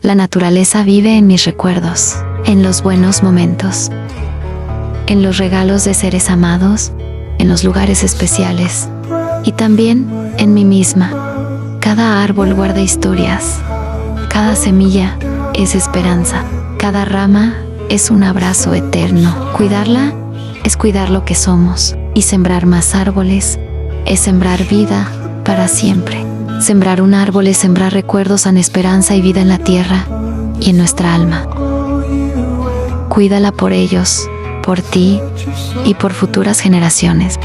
La naturaleza vive en mis recuerdos, en los buenos momentos, en los regalos de seres amados, en los lugares especiales y también en mí misma. Cada árbol guarda historias, cada semilla es esperanza, cada rama es un abrazo eterno. Cuidarla es cuidar lo que somos, y sembrar más árboles es sembrar vida para siempre. Sembrar un árbol es sembrar recuerdos, esperanza y vida en la tierra y en nuestra alma. Cuídala por ellos, por ti y por futuras generaciones.